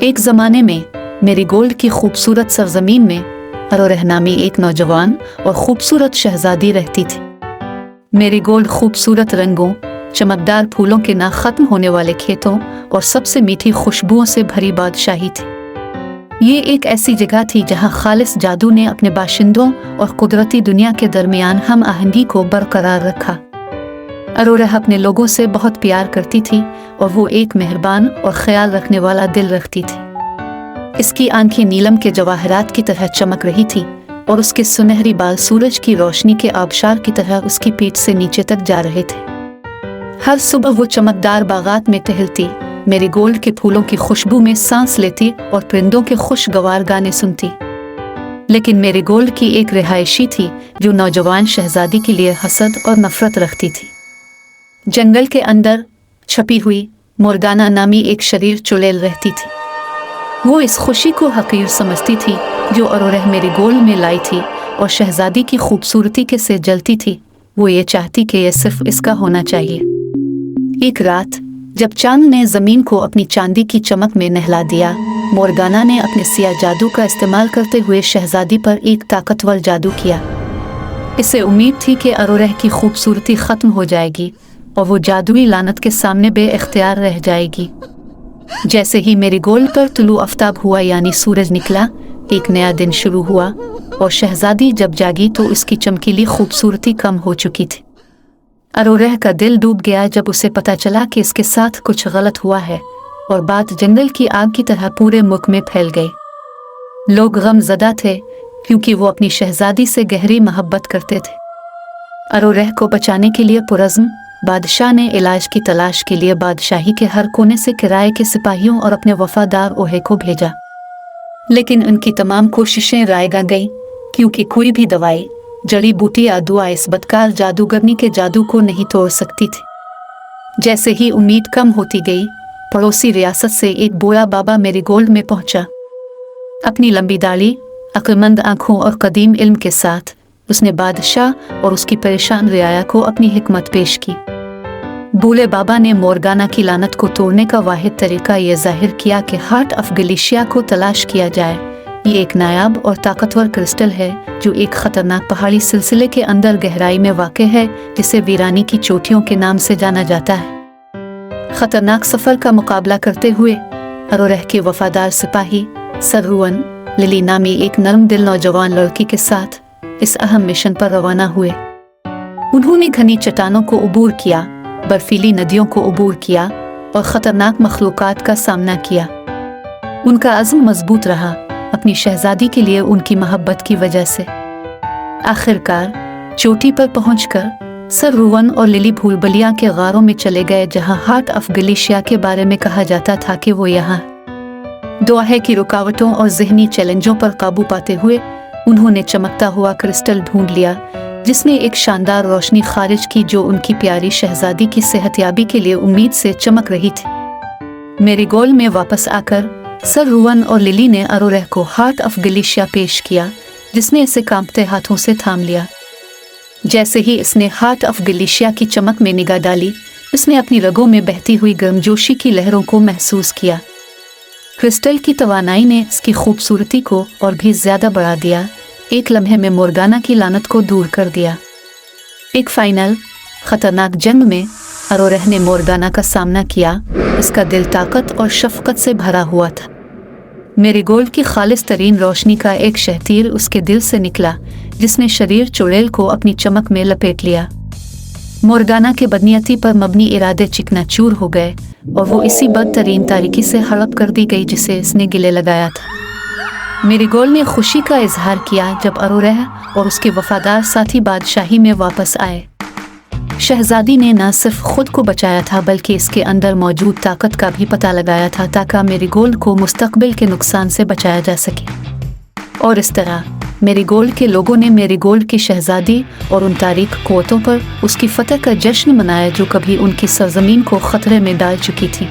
एक ज़माने में मेरीगोल्ड की खूबसूरत सरजमीन में अरोरह नामी एक नौजवान और खूबसूरत शहजादी रहती थी। मेरीगोल्ड खूबसूरत रंगों, चमकदार फूलों के ना ख़त्म होने वाले खेतों और सबसे मीठी खुशबुओं से भरी बादशाही थी। ये एक ऐसी जगह थी जहाँ खालिस जादू ने अपने बाशिंदों और कुदरती दुनिया के दरमियान हम आहंगी को बरकरार रखा। अरोरह अपने लोगों से बहुत प्यार करती थी और वो एक मेहरबान और ख्याल रखने वाला दिल रखती थी। इसकी आंखें नीलम के जवाहरात की तरह चमक रही थी और उसके सुनहरी बाल सूरज की रोशनी के आबशार की तरह उसकी पीठ से नीचे तक जा रहे थे। हर सुबह वो चमकदार बागात में टहलती, मेरीगोल्ड के फूलों की खुशबू में सांस लेती और परिंदों के खुशगवार गाने सुनती। लेकिन मेरीगोल्ड की एक रिहायशी थी जो नौजवान शहजादी के लिए हसद और नफरत रखती थी। जंगल के अंदर छपी हुई मोर्गाना नामी एक शरीर चुड़ैल रहती थी। वो इस खुशी को हकीर समझती थी जो अरोरह मेरीगोल्ड में लाई थी और शहजादी की खूबसूरती के से जलती थी। वो ये चाहती कि यह सिर्फ इसका होना चाहिए। एक रात जब चांद ने ज़मीन को अपनी चांदी की चमक में नहला दिया, मोर्गाना ने अपने सिया जादू का इस्तेमाल करते हुए शहजादी पर एक ताकतवर जादू किया। इसे उम्मीद थी कि अरोरह की खूबसूरती ख़त्म हो जाएगी और वो जादुई लानत के सामने बेइख्तियार रह जाएगी। जैसे ही मेरीगोल्ड पर तुलू आफ्ताब हुआ यानी सूरज निकला, एक नया दिन शुरू हुआ और शहजादी जब जागी तो उसकी चमकीली खूबसूरती कम हो चुकी थी। अरोरह का दिल डूब गया जब उसे पता चला कि इसके साथ कुछ गलत हुआ है और बात जंगल की आग की तरह पूरे मुल्क में फैल गई। लोग गमज़दा थे क्योंकि वो अपनी शहजादी से गहरी मोहब्बत करते थे। अरोरह को बचाने के लिए पुरज़्म बादशाह ने इलाज की तलाश के लिए बादशाही के हर कोने से किराए के सिपाहियों और अपने वफादार ओहे को भेजा। लेकिन उनकी तमाम कोशिशें रायगा गईं क्योंकि कोई भी दवाई, जड़ी बूटी या दुआ इस बदकार जादूगरनी के जादू को नहीं तोड़ सकती थी। जैसे ही उम्मीद कम होती गई, पड़ोसी रियासत से एक बूढ़ा बाबा मेरीगोल्ड में पहुंचा। अपनी लंबी दाढ़ी, अक्लमंद आंखों और कदीम इल्म के साथ उसने बादशाह और उसकी परेशान रियाया को अपनी हिकमत पेश की। बूढ़े बाबा ने मोर्गाना की लानत को तोड़ने का वाहिद तरीका यह जाहिर किया कि हार्ट ऑफ गलीशिया को तलाश किया जाए। ये एक नायाब और ताकतवर क्रिस्टल है जो एक खतरनाक पहाड़ी सिलसिले के अंदर गहराई में वाक़ है जिसे वीरानी की चोटियों के नाम से जाना जाता है। खतरनाक सफ़र का मुकाबला करते हुए अरोरह के वफादार सिपाही सर रुअन लिली नामी एक नरम दिल नौजवान लड़की के साथ इस अहम मिशन पर रवाना हुए। उन्होंने घनी चट्टानों को उबूर किया, बर्फीली नदियों को उबूर किया और ख़तरनाक मखलूक़ात का सामना किया। उनका अज़्म मजबूत रहा, अपनी शहजादी के लिए उनकी मोहब्बत की वजह से। आखिरकार चोटी पर पहुंचकर सर रुअन और लिली भूलबलिया के गारों में चले गए जहां हार्ट ऑफ गलीशिया के बारे में कहा जाता था कि वो यहाँ। दुआहे की रुकावटों और ज़हनी चैलेंजों पर काबू पाते हुए उन्होंने चमकता हुआ क्रिस्टल ढूंढ लिया जिसने एक शानदार रोशनी खारिज की जो उनकी प्यारी शहजादी की सेहतयाबी के लिए उम्मीद से चमक रही थी। मेरीगोल्ड में वापस आकर सर रुअन और लिली ने अरोरह को हार्ट ऑफ गलीशिया पेश किया जिसने इसे कांपते हाथों से थाम लिया। जैसे ही इसने हार्ट ऑफ गलीशिया की चमक में निगाह डाली, इसने अपनी रगों में बहती हुई गर्मजोशी की लहरों को महसूस किया। क्रिस्टल की तवानाई ने इसकी खूबसूरती को और भी ज़्यादा बढ़ा दिया, एक लम्हे में मोर्गाना की लानत को दूर कर दिया। एक फाइनल ख़तरनाक जंग में अरोरह ने मोर्गाना का सामना किया। इसका दिल ताकत और शफ़क़त से भरा हुआ था। मेरीगोल्ड की खालिस तरीन रोशनी का एक शहतीर उसके दिल से निकला जिसने शरीर चुड़ैल को अपनी चमक में लपेट लिया। मोर्गाना के बदनीयती पर मबनी इरादे चिकनाचूर हो गए और वो इसी बदतरीन तारीकी से हड़प कर दी गई जिसे इसने गिले लगाया था। मेरीगोल्ड ने खुशी का इजहार किया जब अरोरह और उसके वफादार साथी बादशाही में वापस आए। शहजादी ने न सिर्फ खुद को बचाया था बल्कि इसके अंदर मौजूद ताकत का भी पता लगाया था ताकि मेरीगोल्ड को मुस्तकबिल के नुकसान से बचाया जा सके। और इस तरह मेरीगोल्ड के लोगों ने मेरीगोल्ड की शहजादी और उन तारीख क़ुव्वतों पर उसकी फतह का जश्न मनाया जो कभी उनकी सरजमीन को ख़तरे में डाल चुकी थी।